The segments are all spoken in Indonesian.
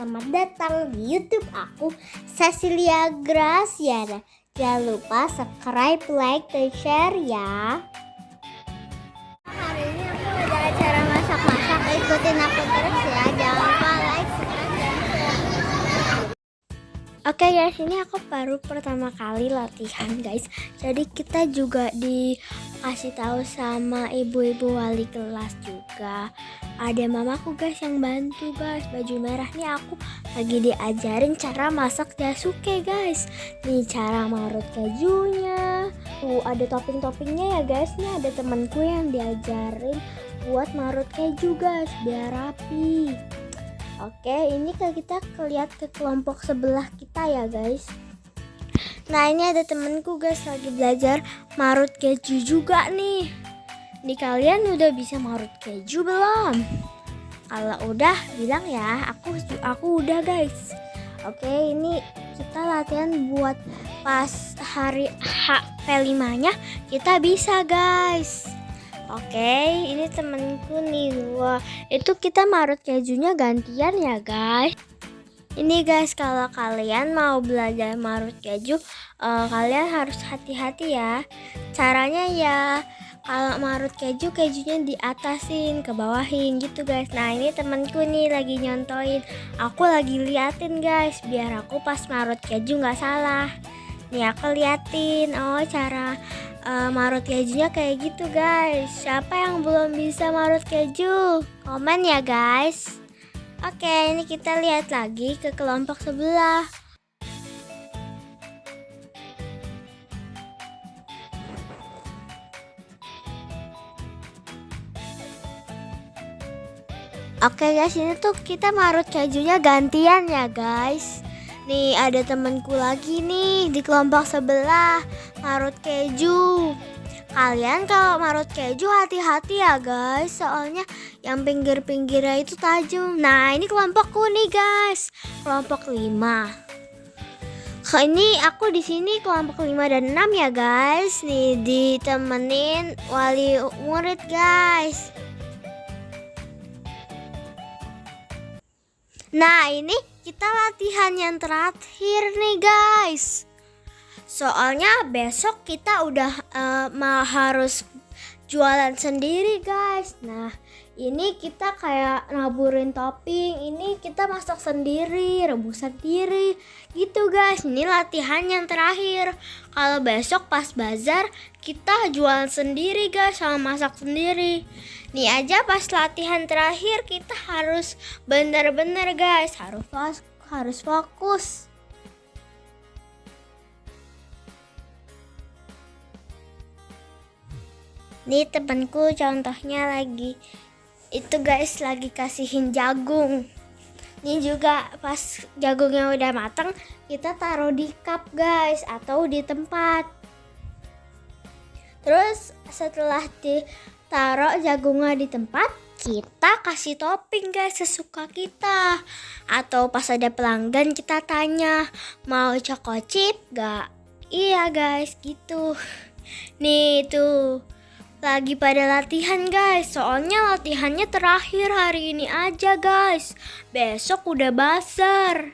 selamat datang di YouTube aku, Cecilia Graciana. Jangan lupa subscribe, like, dan share ya. Hari ini aku ada acara masak-masak, ikutin aku terus ya. Jangan lupa like, subscribe, dan share. Oke guys, ini aku baru pertama kali latihan guys. Jadi kita juga dikasih tahu sama ibu-ibu wali kelas juga. Ada mamaku guys yang bantu guys. Baju merah nih aku lagi diajarin cara masak jasuke guys. Nih cara marut kejunya. Tuh ada topping-toppingnya ya guys. Nih ada temanku yang diajarin buat marut keju guys biar rapi. Oke, ini kita lihat ke kelompok sebelah kita ya guys. Nah ini ada temenku guys lagi belajar marut keju juga nih. Nih kalian udah bisa marut keju belum? Kalau udah bilang ya, aku udah guys. Oke, ini kita latihan buat pas hari P5-nya kita bisa guys. Oke, ini temenku nih. Wah, itu kita marut kejunya gantian ya guys. Ini guys, kalau kalian mau belajar marut keju, kalian harus hati-hati ya. Caranya ya, kalau marut kejunya diatasin, ke bawahin gitu guys. Nah ini temenku nih lagi nyontoin, aku lagi liatin guys, biar aku pas marut keju nggak salah. Nih aku liatin, oh cara marut kejunya kayak gitu guys. Siapa yang belum bisa marut keju? Komen ya guys. Oke, ini kita lihat lagi ke kelompok sebelah. Oke guys, ini tuh kita marut kejunya gantian ya guys. Nih ada temenku lagi nih di kelompok sebelah marut keju. Kalian kalau marut keju hati-hati ya guys, soalnya yang pinggir-pinggirnya itu tajam. Nah ini kelompokku nih guys, kelompok 5. Ini aku di sini kelompok 5 dan 6 ya guys. Nih ditemenin wali murid guys. Nah ini kita latihan yang terakhir nih guys. Soalnya besok kita udah harus jualan sendiri guys. Nah ini kita kayak naburin topping, ini kita masak sendiri, rebus sendiri gitu guys. Ini latihan yang terakhir. Kalau besok pas bazar kita jualan sendiri guys, sama masak sendiri. Nih aja pas latihan terakhir kita harus bener-bener guys, harus fokus. Nih temanku contohnya lagi itu guys, lagi kasihin jagung. Ini juga pas jagungnya udah matang kita taruh di cup guys atau di tempat. Terus setelah ditaruh jagungnya di tempat, kita kasih topping guys sesuka kita. Atau pas ada pelanggan kita tanya, mau choco chip gak? Iya guys gitu. Nih tuh lagi pada latihan guys, soalnya latihannya terakhir hari ini aja guys. Besok udah bazar.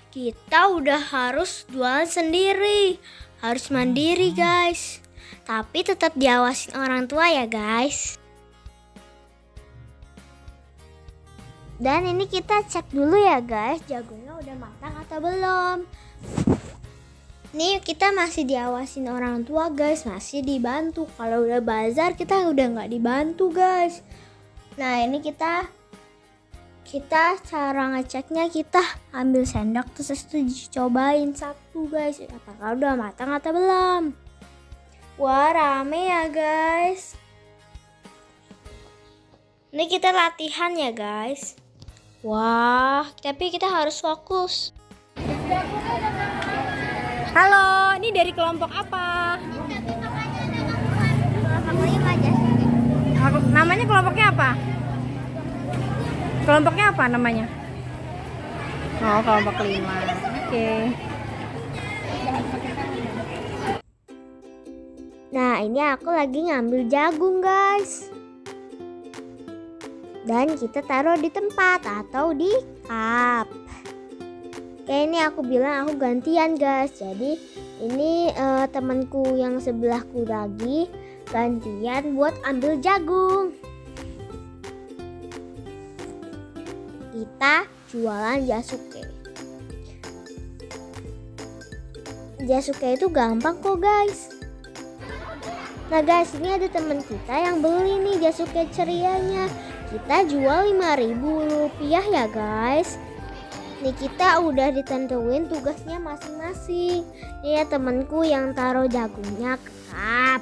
Kita udah harus jualan sendiri, harus mandiri guys. Tapi tetap diawasin orang tua ya guys. Dan ini kita cek dulu ya guys, jagungnya udah matang atau belum. Nih kita masih diawasin orang tua guys, masih dibantu. Kalau udah bazar kita udah nggak dibantu guys. Nah ini kita cara ngeceknya, kita ambil sendok terus dicobain satu guys, apakah udah matang atau belum. Wah rame ya guys. Ini kita latihan ya guys. Wah tapi kita harus fokus. Halo, ini dari kelompok apa? Namanya kelompoknya apa? Kelompoknya apa namanya? Oh, kelompok 5. Oke. Nah ini aku lagi ngambil jagung guys. Dan kita taruh di tempat atau di cup. Kayak ini aku bilang aku gantian guys. Jadi ini temanku yang sebelahku lagi gantian buat ambil jagung. Kita jualan Jasuke. Jasuke itu gampang kok guys. Nah guys, ini ada teman kita yang beli nih Jasuke cerianya. Kita jual 5.000 rupiah ya guys. Nih kita udah ditentuin tugasnya masing-masing. Nih ya temanku yang taruh jagungnya ke cup.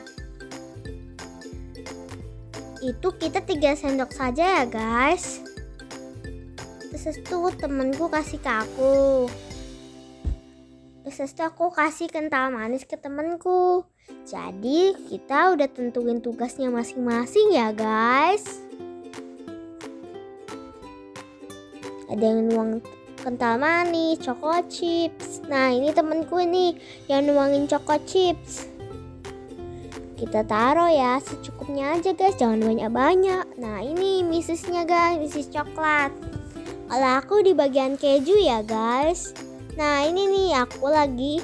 Itu kita 3 sendok saja ya guys. Terus itu temanku kasih ke aku. Terus itu aku kasih kental manis ke temanku. Jadi kita udah tentuin tugasnya masing-masing ya guys. Ada yang nuang kental manis, choco chips. Nah ini temenku nih yang nuangin choco chips. Kita taruh ya secukupnya aja guys, jangan banyak-banyak. Nah ini misisnya guys, misis coklat. Kalau aku di bagian keju ya guys. Nah ini nih aku lagi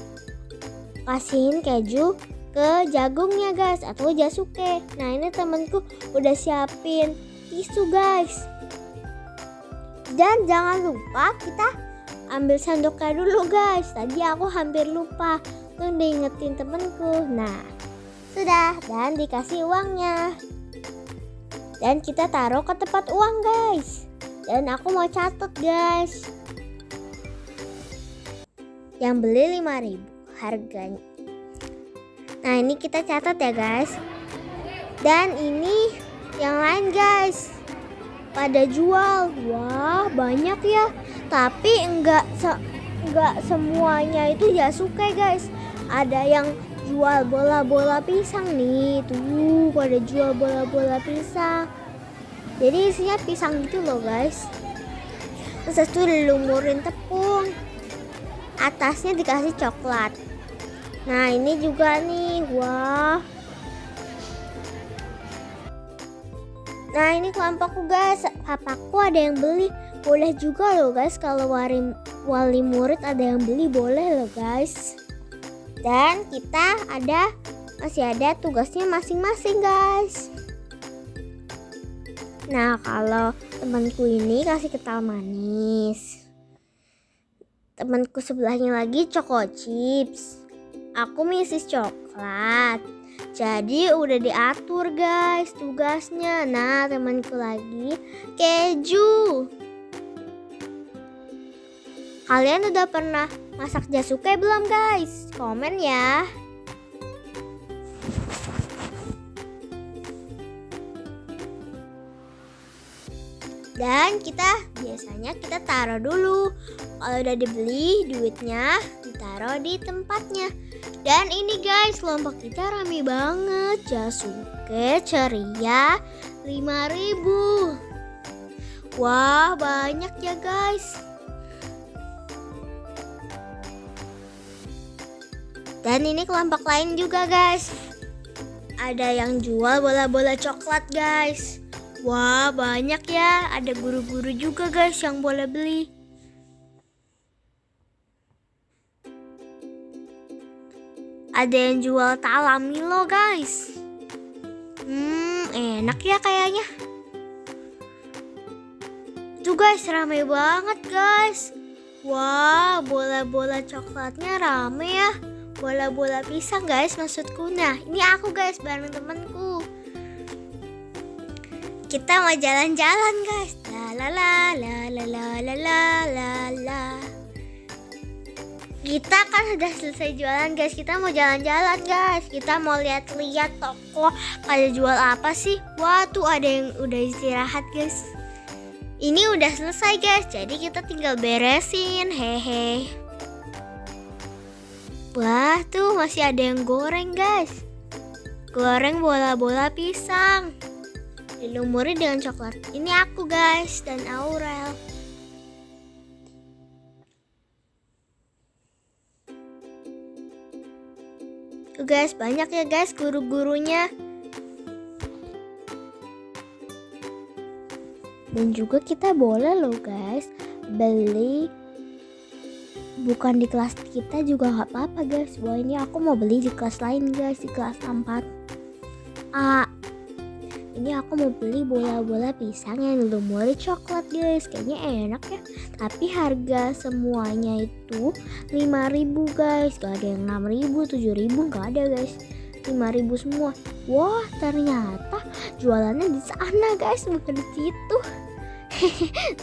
kasihin keju ke jagungnya guys atau Jasuke. Nah ini temenku udah siapin tisu guys. Dan jangan lupa kita ambil sendoknya dulu guys. Tadi aku hampir lupa. Tuh diingetin temenku. Nah sudah, dan dikasih uangnya. Dan kita taruh ke tempat uang guys. Dan aku mau catat guys. Yang beli 5.000 harganya. Nah ini kita catat ya guys. Dan ini yang lain guys pada jual. Wah banyak ya. Tapi enggak semuanya itu Jasuke guys. Ada yang jual bola-bola pisang nih. Tuh pada jual bola-bola pisang. Jadi isinya pisang gitu loh guys. Terus itu dilumurin tepung. Atasnya dikasih coklat. Nah ini juga nih. Wah. Nah ini kelompokku guys, papaku ada yang beli, boleh juga loh guys. Kalau wali murid ada yang beli boleh loh guys. Dan kita masih ada tugasnya masing-masing guys. Nah kalau temanku ini kasih kental manis, temanku sebelahnya lagi choco chips, aku misis coklat. Jadi udah diatur guys tugasnya. Nah temanku lagi keju. Kalian udah pernah masak Jasuke belum guys? Komen ya. Dan biasanya kita taruh dulu. Kalau udah dibeli duitnya ditaruh di tempatnya. Dan ini guys kelompok kita rame banget. Jasuke ceria 5.000. Wah banyak ya guys. Dan ini kelompok lain juga guys. Ada yang jual bola-bola coklat guys. Wah banyak ya. Ada guru-guru juga guys yang boleh beli. Ada yang jual talamilo guys. Enak ya kayaknya. Tuh guys rame banget guys. Wah bola-bola coklatnya rame ya. Bola-bola pisang guys maksudku. Nah ini aku guys bareng temanku. Kita mau jalan-jalan guys. La la la la la la la la la. Kita kan udah selesai jualan guys. Kita mau jalan-jalan guys. Kita mau lihat-lihat toko pada jual apa sih. Wah tuh ada yang udah istirahat guys. Ini udah selesai guys. Jadi kita tinggal beresin. Hehe. Wah tuh masih ada yang goreng guys. Goreng bola-bola pisang. Dilumuri dengan coklat. Ini aku guys dan Aurel. Tuh guys banyak ya guys guru-gurunya. Dan juga kita boleh loh guys beli bukan di kelas kita juga nggak apa-apa guys. Wah, ini aku mau beli di kelas lain guys, di kelas 4 A. Ini aku mau beli bola-bola pisang yang dilumuri coklat guys. Kayaknya enak ya. Tapi harga semuanya itu 5.000 guys. Gak ada yang 6.000, 7.000, gak ada guys. 5.000 semua. Wah, ternyata jualannya di sana guys, bukan di situ.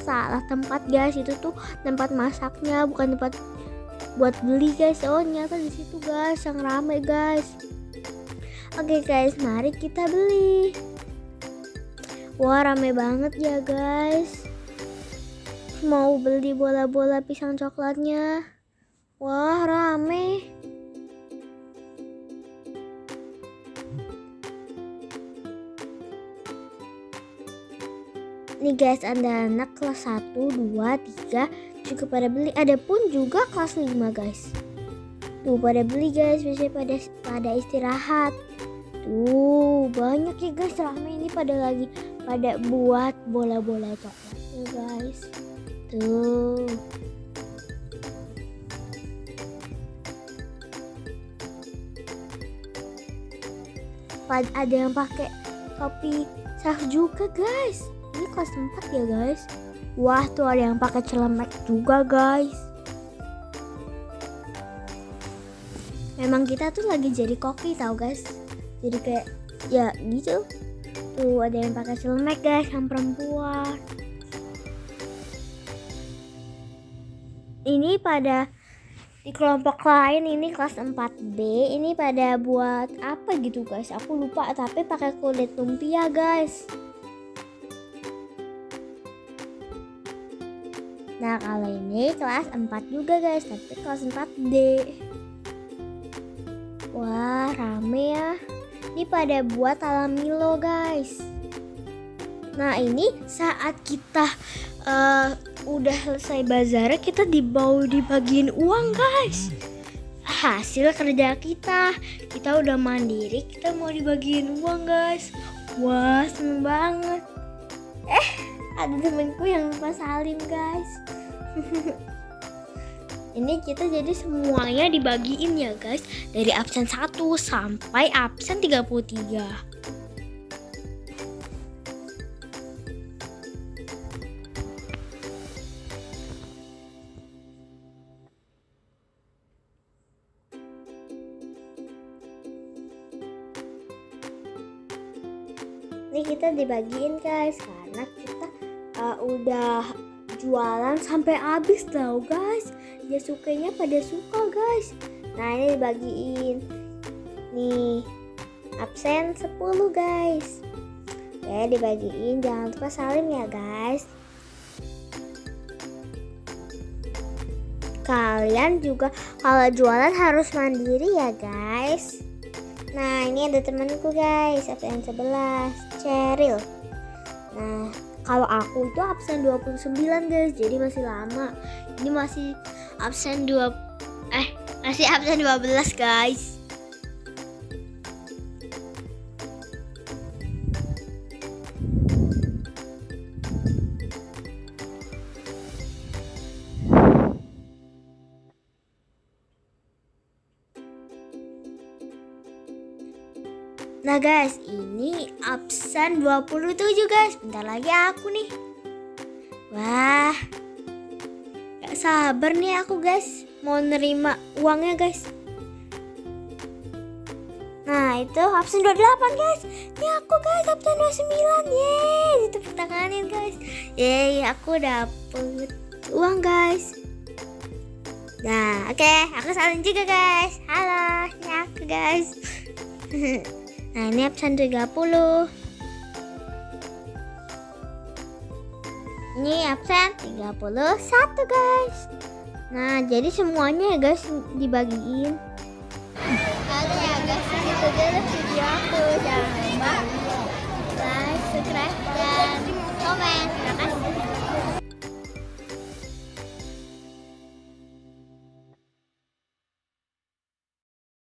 Salah tempat guys, itu tuh tempat masaknya, bukan tempat buat beli guys. Oh, ternyata di situ guys yang rame guys. Oke guys, mari kita beli. Wah, rame banget ya guys. Mau beli bola-bola pisang coklatnya. Wah, rame. Nih guys, ada anak kelas 1, 2, 3 juga pada beli. Ada pun juga kelas 5 guys. Tuh pada beli guys, biasanya pada istirahat. Tuh banyak ya guys, rame ini pada buat bola-bola coklatnya guys. Tuh. Ada yang pakai topi shark juga guys. Ini kelas 4 ya guys. Wah, tuh ada yang pakai celemek juga guys. Memang kita tuh lagi jadi koki tau guys. Jadi kayak ya gitu. Tuh ada yang pakai celemek guys, yang perempuan. Ini pada di kelompok lain, ini kelas 4B. Ini pada buat apa gitu guys, aku lupa, tapi pakai kulit lumpia guys. Nah, kalau ini kelas 4 juga guys, tapi kelas 4D. Wah, rame ya. Ini pada buat alam Milo guys. Nah, ini saat kita udah selesai bazar, kita dibagiin uang guys. Hasil kerja kita udah mandiri, kita mau dibagiin uang guys. Wah, seneng banget. Ada temenku yang lupa salim guys. Ini kita jadi semuanya dibagiin ya guys, dari absen 1 sampai absen 33. Ini kita dibagiin guys, karena kita udah jualan sampai habis tau guys. Ya sukanya pada suka guys. Nah, ini dibagiin. Nih, absen 10 guys. Oke, dibagiin, jangan lupa salim ya guys. Kalian juga kalau jualan harus mandiri ya guys. Nah, ini ada temanku guys, absen 11, Cheryl. Nah, kalau aku itu absen 29 guys, jadi masih lama. Ini masih absen 12 guys. Nah guys, ini absen 27 guys. Bentar lagi aku nih. Wah, gak sabar nih aku guys, mau nerima uangnya guys. Nah, itu absen 28 guys. Ini aku guys, absen 29. Yeay, ditepuk tanganin guys. Yeay, aku dapet uang guys. Nah, oke, aku salim juga guys. Halo, ini aku guys. Nah, ini absen 30. Ini absen 31 guys. Nah, jadi semuanya ya guys dibagiin.